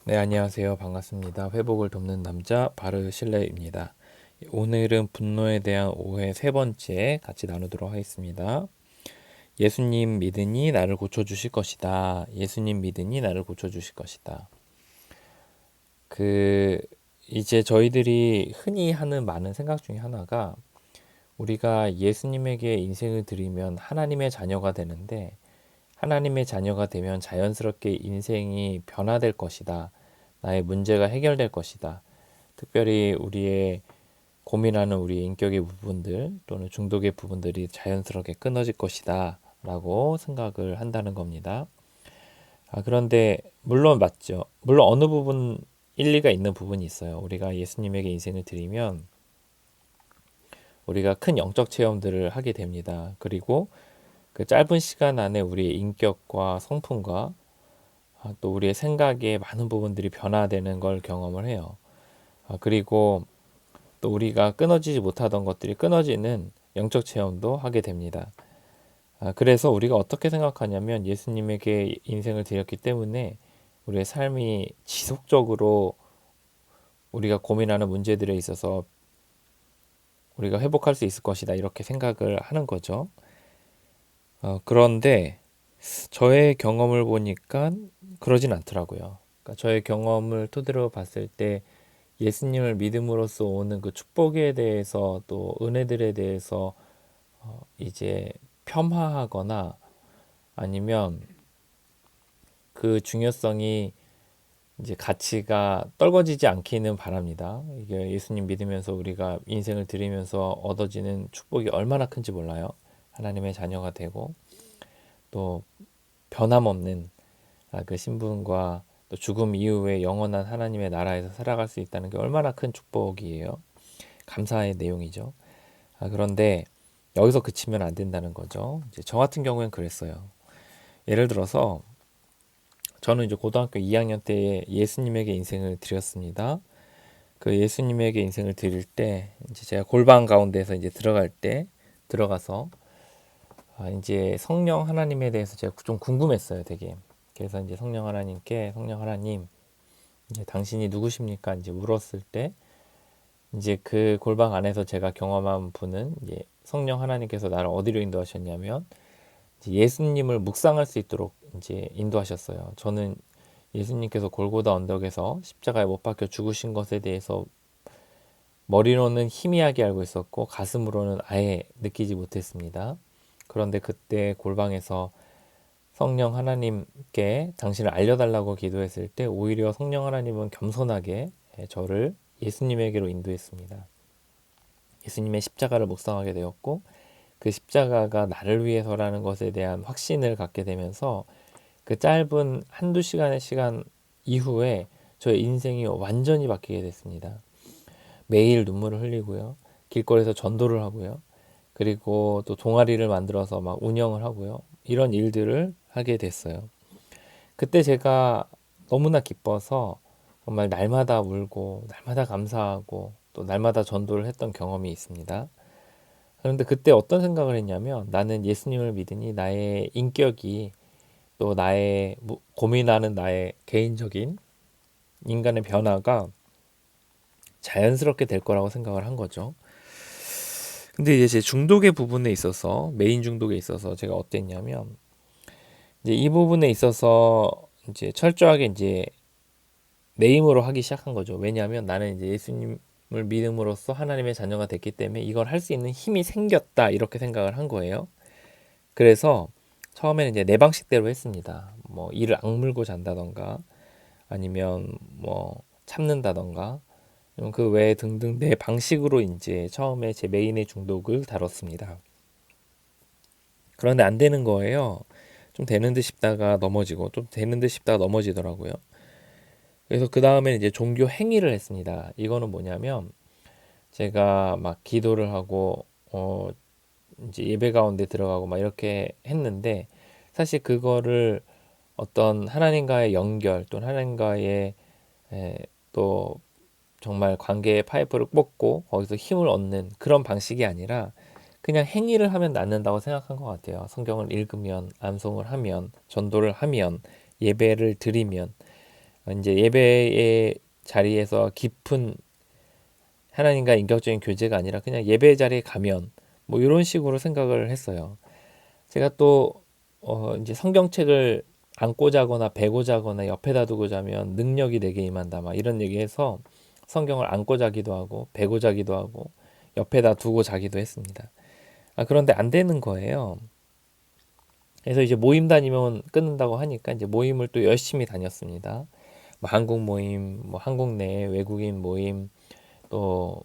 네, 안녕하세요. 반갑습니다. 회복을 돕는 남자 바르실레입니다. 오늘은 분노에 대한 오해 세 번째 같이 나누도록 하겠습니다. 예수님 믿으니 나를 고쳐주실 것이다. 예수님 믿으니 나를 고쳐주실 것이다. 그 이제 저희들이 흔히 하는 많은 생각 중에 하나가 우리가 예수님에게 인생을 드리면 하나님의 자녀가 되는데 하나님의 자녀가 되면 자연스럽게 인생이 변화될 것이다. 나의 문제가 해결될 것이다. 특별히 우리의 고민하는 우리 인격의 부분들 또는 중독의 부분들이 자연스럽게 끊어질 것이다. 라고 생각을 한다는 겁니다. 그런데 물론 맞죠. 물론 어느 부분 일리가 있는 부분이 있어요. 우리가 예수님에게 인생을 드리면 우리가 큰 영적 체험들을 하게 됩니다. 그리고 그 짧은 시간 안에 우리의 인격과 성품과 또 우리의 생각의 많은 부분들이 변화되는 걸 경험을 해요. 그리고 또 우리가 끊어지지 못하던 것들이 끊어지는 영적 체험도 하게 됩니다. 그래서 우리가 어떻게 생각하냐면 예수님에게 인생을 드렸기 때문에 우리의 삶이 지속적으로 우리가 고민하는 문제들에 있어서 우리가 회복할 수 있을 것이다 이렇게 생각을 하는 거죠. 그런데 저의 경험을 보니까 그러진 않더라고요. 그러니까 저의 경험을 토대로 봤을 때 예수님을 믿음으로써 오는 그 축복에 대해서 또 은혜들에 대해서 이제 폄하하거나 아니면 그 중요성이 이제 가치가 떨궈지지 않기는 바랍니다. 이게 예수님 믿으면서 우리가 인생을 드리면서 얻어지는 축복이 얼마나 큰지 몰라요. 하나님의 자녀가 되고 또 변함없는 그 신분과 또 죽음 이후에 영원한 하나님의 나라에서 살아갈 수 있다는 게 얼마나 큰 축복이에요. 감사의 내용이죠. 그런데 여기서 그치면 안 된다는 거죠. 이제 저 같은 경우엔 그랬어요. 예를 들어서 저는 이제 고등학교 2학년 때 예수님에게 인생을 드렸습니다. 그 예수님에게 인생을 드릴 때 이제 제가 골방 가운데서 이제 들어가서 이제 성령 하나님에 대해서 제가 좀 궁금했어요, 되게. 그래서 이제 성령 하나님께 성령 하나님 이제 당신이 누구십니까? 이제 물었을 때 이제 그 골방 안에서 제가 경험한 분은 이제 성령 하나님께서 나를 어디로 인도하셨냐면 이제 예수님을 묵상할 수 있도록 이제 인도하셨어요. 저는 예수님께서 골고다 언덕에서 십자가에 못 박혀 죽으신 것에 대해서 머리로는 희미하게 알고 있었고 가슴으로는 아예 느끼지 못했습니다. 그런데 그때 골방에서 성령 하나님께 당신을 알려달라고 기도했을 때 오히려 성령 하나님은 겸손하게 저를 예수님에게로 인도했습니다. 예수님의 십자가를 묵상하게 되었고 그 십자가가 나를 위해서라는 것에 대한 확신을 갖게 되면서 그 짧은 한두 시간의 시간 이후에 저의 인생이 완전히 바뀌게 됐습니다. 매일 눈물을 흘리고요. 길거리에서 전도를 하고요. 그리고 또 동아리를 만들어서 막 운영을 하고요. 이런 일들을 하게 됐어요. 그때 제가 너무나 기뻐서 정말 날마다 울고 날마다 감사하고 또 날마다 전도를 했던 경험이 있습니다. 그런데 그때 어떤 생각을 했냐면 나는 예수님을 믿으니 나의 인격이 또 나의 고민하는 나의 개인적인 인간의 변화가 자연스럽게 될 거라고 생각을 한 거죠. 근데 이제 제 중독의 부분에 있어서 메인 중독에 있어서 제가 어땠냐면 이제 이 부분에 있어서 이제 철저하게 이제 내 힘으로 하기 시작한 거죠. 왜냐하면 나는 이제 예수님을 믿음으로써 하나님의 자녀가 됐기 때문에 이걸 할 수 있는 힘이 생겼다 이렇게 생각을 한 거예요. 그래서 처음에는 이제 내 방식대로 했습니다. 뭐 이를 악물고 잔다던가 아니면 뭐 참는다던가 그 외에 등등 내 방식으로 이제 처음에 제 메인의 중독을 다뤘습니다. 그런데 안 되는 거예요. 좀 되는 듯 싶다가 넘어지고 좀 되는 듯 싶다가 넘어지더라고요. 그래서 그 다음에 이제 종교 행위를 했습니다. 이거는 뭐냐면 제가 막 기도를 하고 이제 예배 가운데 들어가고 막 이렇게 했는데 사실 그거를 어떤 하나님과의 연결 또는 하나님과의 에, 또 정말 관계의 파이프를 꽂고 거기서 힘을 얻는 그런 방식이 아니라 그냥 행위를 하면 낫는다고 생각한 것 같아요. 성경을 읽으면, 암송을 하면, 전도를 하면, 예배를 드리면 이제 예배의 자리에서 깊은 하나님과 인격적인 교제가 아니라 그냥 예배의 자리에 가면 뭐 이런 식으로 생각을 했어요. 제가 또 이제 성경책을 안고 자거나 베고 자거나 옆에다 두고 자면 능력이 내게 임한다 막 이런 얘기해서 성경을 안고 자기도 하고 베고 자기도 하고 옆에다 두고 자기도 했습니다. 그런데 안 되는 거예요. 그래서 이제 모임 다니면 끊는다고 하니까 이제 모임을 또 열심히 다녔습니다. 뭐 한국 모임, 뭐 한국 내 외국인 모임, 또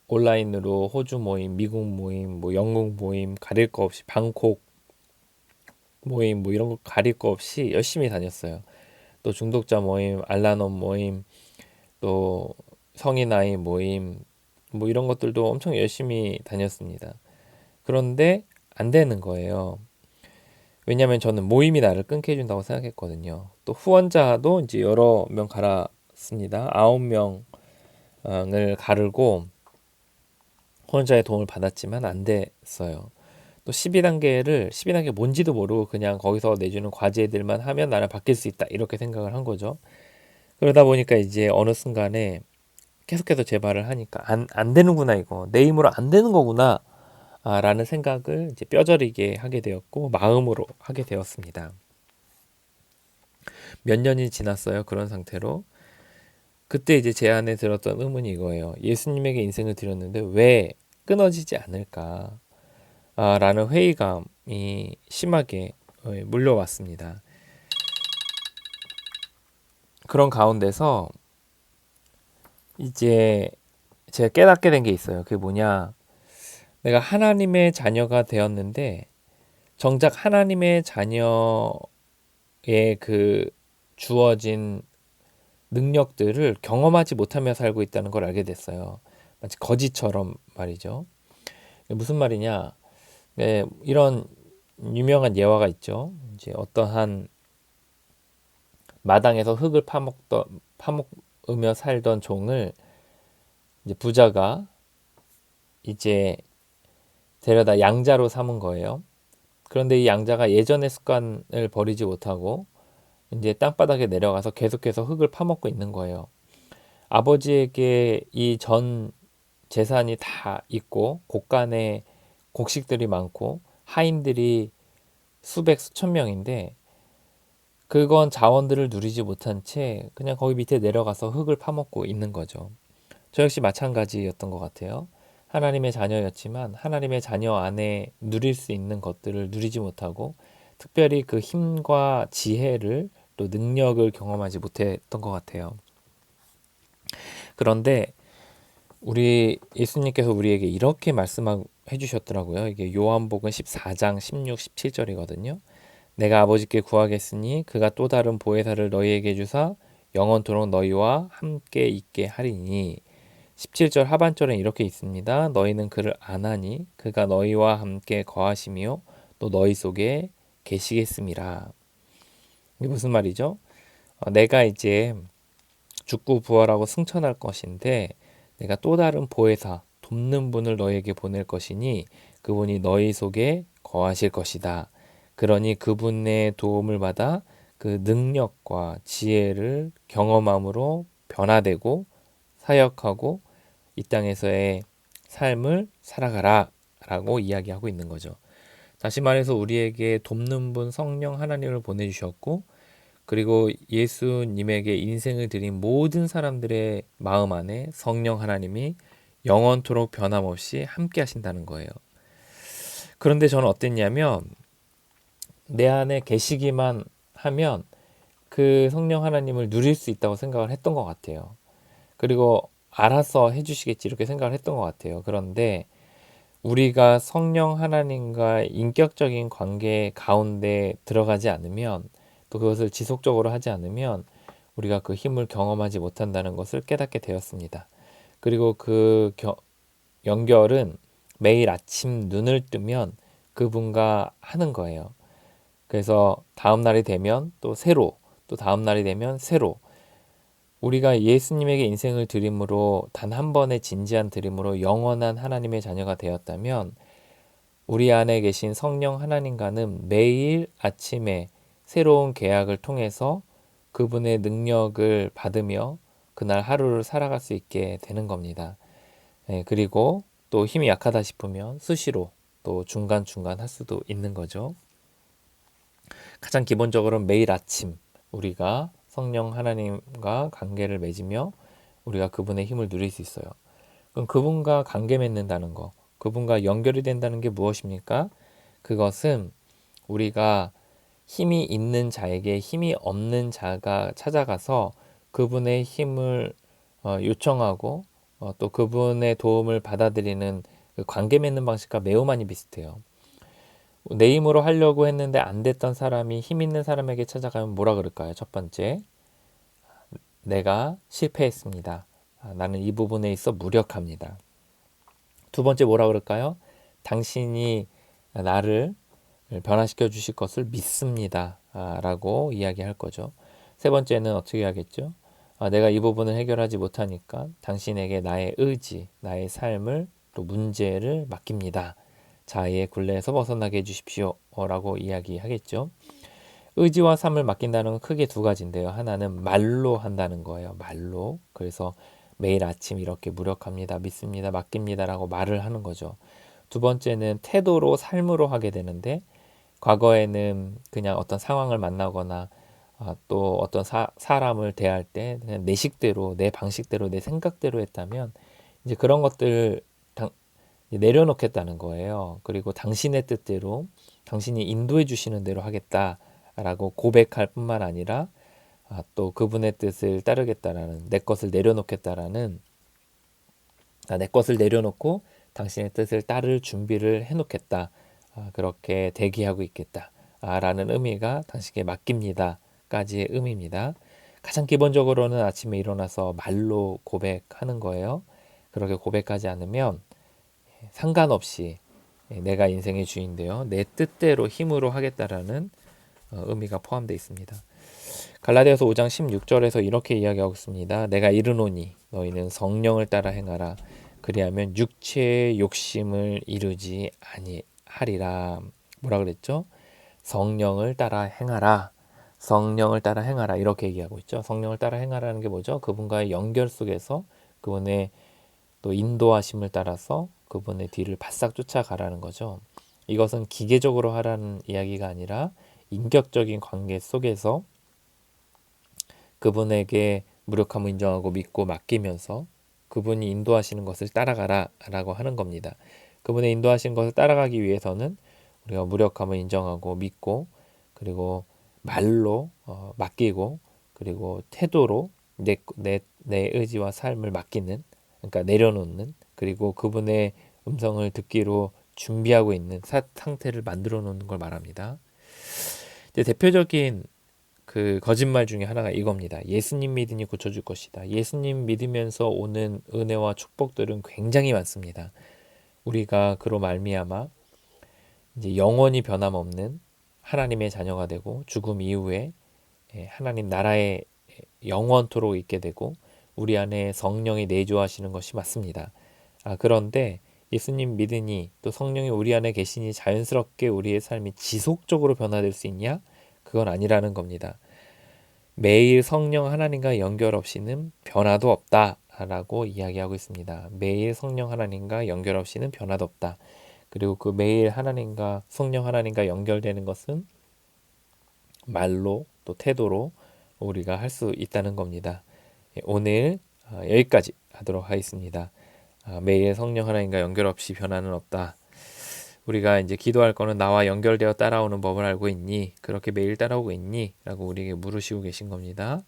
온라인으로 호주 모임, 미국 모임, 뭐 영국 모임 가릴 거 없이 방콕 모임 뭐 이런 거 가릴 거 없이 열심히 다녔어요. 또 중독자 모임, 알라논 모임, 또 성인 아이 모임 뭐 이런 것들도 엄청 열심히 다녔습니다. 그런데 안 되는 거예요. 왜냐하면 저는 모임이 나를 끊게 해준다고 생각했거든요. 또 후원자도 이제 여러 명 갈았습니다. 9명을 가르고 후원자의 도움을 받았지만 안 됐어요. 또 12단계 뭔지도 모르고 그냥 거기서 내주는 과제들만 하면 나는 바뀔 수 있다 이렇게 생각을 한 거죠. 그러다 보니까 이제 어느 순간에 계속해서 재발을 하니까 안 되는구나 이거 내 힘으로 안 되는 거구나 라는 생각을 이제 뼈저리게 하게 되었고 마음으로 하게 되었습니다. 몇 년이 지났어요. 그런 상태로. 그때 이제 제 안에 들었던 의문이 이거예요. 예수님에게 인생을 드렸는데 왜 끊어지지 않을까? 라는 회의감이 심하게 물려왔습니다. 그런 가운데서 이제 제가 깨닫게 된 게 있어요. 그게 뭐냐? 내가 하나님의 자녀가 되었는데 정작 하나님의 자녀의 그 주어진 능력들을 경험하지 못하며 살고 있다는 걸 알게 됐어요. 마치 거지처럼 말이죠. 무슨 말이냐? 네, 이런 유명한 예화가 있죠. 이제 어떠한 마당에서 흙을 파먹으며 살던 종을 이제 부자가 이제 데려다 양자로 삼은 거예요. 그런데 이 양자가 예전의 습관을 버리지 못하고 이제 땅바닥에 내려가서 계속해서 흙을 파먹고 있는 거예요. 아버지에게 이 전 재산이 다 있고 곳간에 곡식들이 많고 하인들이 수백 수천 명인데 그건 자원들을 누리지 못한 채 그냥 거기 밑에 내려가서 흙을 파먹고 있는 거죠. 저 역시 마찬가지였던 것 같아요. 하나님의 자녀였지만 하나님의 자녀 안에 누릴 수 있는 것들을 누리지 못하고 특별히 그 힘과 지혜를 또 능력을 경험하지 못했던 것 같아요. 그런데 우리 예수님께서 우리에게 이렇게 말씀해 주셨더라고요. 이게 요한복음 14장 16, 17절이거든요. 내가 아버지께 구하겠으니 그가 또 다른 보혜사를 너희에게 주사 영원토록 너희와 함께 있게 하리니 17절 하반절에 이렇게 있습니다. 너희는 그를 아나니 그가 너희와 함께 거하시며 또 너희 속에 계시겠음이라. 이게 무슨 말이죠? 내가 이제 죽고 부활하고 승천할 것인데 내가 또 다른 보혜사 돕는 분을 너희에게 보낼 것이니 그분이 너희 속에 거하실 것이다. 그러니 그분의 도움을 받아 그 능력과 지혜를 경험함으로 변화되고 사역하고 이 땅에서의 삶을 살아가라 라고 이야기하고 있는 거죠. 다시 말해서 우리에게 돕는 분 성령 하나님을 보내주셨고 그리고 예수님에게 인생을 드린 모든 사람들의 마음 안에 성령 하나님이 영원토록 변함없이 함께 하신다는 거예요. 그런데 저는 어땠냐면 내 안에 계시기만 하면 그 성령 하나님을 누릴 수 있다고 생각을 했던 것 같아요. 그리고 알아서 해주시겠지 이렇게 생각을 했던 것 같아요. 그런데 우리가 성령 하나님과 인격적인 관계 가운데 들어가지 않으면 또 그것을 지속적으로 하지 않으면 우리가 그 힘을 경험하지 못한다는 것을 깨닫게 되었습니다. 그리고 그 연결은 매일 아침 눈을 뜨면 그분과 하는 거예요. 그래서 다음 날이 되면 또 새로, 또 다음 날이 되면 새로 우리가 예수님에게 인생을 드림으로 단 한 번의 진지한 드림으로 영원한 하나님의 자녀가 되었다면 우리 안에 계신 성령 하나님과는 매일 아침에 새로운 계약을 통해서 그분의 능력을 받으며 그날 하루를 살아갈 수 있게 되는 겁니다. 그리고 또 힘이 약하다 싶으면 수시로 또 중간중간 할 수도 있는 거죠. 가장 기본적으로는 매일 아침 우리가 성령 하나님과 관계를 맺으며 우리가 그분의 힘을 누릴 수 있어요. 그럼 그분과 관계 맺는다는 거, 그분과 연결이 된다는 게 무엇입니까? 그것은 우리가 힘이 있는 자에게 힘이 없는 자가 찾아가서 그분의 힘을 요청하고 또 그분의 도움을 받아들이는 그 관계 맺는 방식과 매우 많이 비슷해요. 내 힘으로 하려고 했는데 안 됐던 사람이 힘 있는 사람에게 찾아가면 뭐라 그럴까요? 첫 번째, 내가 실패했습니다. 나는 이 부분에 있어 무력합니다. 두 번째 뭐라 그럴까요? 당신이 나를 변화시켜 주실 것을 믿습니다. 라고 이야기할 거죠. 세 번째는 어떻게 하겠죠? 내가 이 부분을 해결하지 못하니까 당신에게 나의 의지, 나의 삶을 또 문제를 맡깁니다. 자아의 굴레에서 벗어나게 해주십시오. 라고 이야기하겠죠. 의지와 삶을 맡긴다는 건 크게 두 가지인데요. 하나는 말로 한다는 거예요. 말로. 그래서 매일 아침 이렇게 무력합니다. 믿습니다. 맡깁니다. 라고 말을 하는 거죠. 두 번째는 태도로 삶으로 하게 되는데 과거에는 그냥 어떤 상황을 만나거나 또 어떤 사람을 대할 때 그냥 내 식대로 내 방식대로 내 생각대로 했다면 이제 그런 것들 내려놓겠다는 거예요. 그리고 당신의 뜻대로 당신이 인도해 주시는 대로 하겠다라고 고백할 뿐만 아니라 또 그분의 뜻을 따르겠다라는 내 것을 내려놓겠다라는 내 것을 내려놓고 당신의 뜻을 따를 준비를 해놓겠다. 그렇게 대기하고 있겠다. 라는 의미가 당신에게 맡깁니다까지의 의미입니다. 가장 기본적으로는 아침에 일어나서 말로 고백하는 거예요. 그렇게 고백하지 않으면 상관없이 내가 인생의 주인되어 내 뜻대로 힘으로 하겠다라는 의미가 포함되어 있습니다. 갈라디아서 5장 16절에서 이렇게 이야기하고 있습니다. 내가 이르노니 너희는 성령을 따라 행하라. 그리하면 육체의 욕심을 이루지 아니하리라. 뭐라 그랬죠? 성령을 따라 행하라. 성령을 따라 행하라. 이렇게 얘기하고 있죠. 성령을 따라 행하라는 게 뭐죠? 그분과의 연결 속에서 그분의 또 인도하심을 따라서 그분의 뒤를 바싹 쫓아가라는 거죠. 이것은 기계적으로 하라는 이야기가 아니라 인격적인 관계 속에서 그분에게 무력함을 인정하고 믿고 맡기면서 그분이 인도하시는 것을 따라가라 라고 하는 겁니다. 그분의 인도하시는 것을 따라가기 위해서는 우리가 무력함을 인정하고 믿고 그리고 말로 맡기고 그리고 태도로 내 의지와 삶을 맡기는 그러니까 내려놓는 그리고 그분의 음성을 듣기로 준비하고 있는 상태를 만들어 놓는 걸 말합니다. 이제 대표적인 그 거짓말 중에 하나가 이겁니다. 예수님 믿으니 고쳐줄 것이다. 예수님 믿으면서 오는 은혜와 축복들은 굉장히 많습니다. 우리가 그로 말미암아 이제 영원히 변함없는 하나님의 자녀가 되고 죽음 이후에 하나님 나라에 영원토록 있게 되고 우리 안에 성령이 내주하시는 것이 맞습니다. 그런데 예수님 믿으니 또 성령이 우리 안에 계시니 자연스럽게 우리의 삶이 지속적으로 변화될 수 있냐? 그건 아니라는 겁니다. 매일 성령 하나님과 연결 없이는 변화도 없다라고 이야기하고 있습니다. 매일 성령 하나님과 연결 없이는 변화도 없다. 그리고 그 매일 하나님과 성령 하나님과 연결되는 것은 말로 또 태도로 우리가 할 수 있다는 겁니다. 오늘 여기까지 하도록 하겠습니다. 매일 성령 하나님과 연결 없이 변화는 없다. 우리가 이제 기도할 거는 나와 연결되어 따라오는 법을 알고 있니? 그렇게 매일 따라오고 있니? 라고 우리에게 물으시고 계신 겁니다.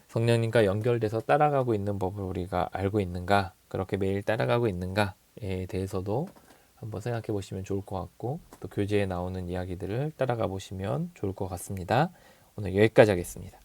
성령님과 연결돼서 따라가고 있는 법을 우리가 알고 있는가? 그렇게 매일 따라가고 있는가에 대해서도 한번 생각해 보시면 좋을 것 같고 또 교재에 나오는 이야기들을 따라가 보시면 좋을 것 같습니다. 오늘 여기까지 하겠습니다.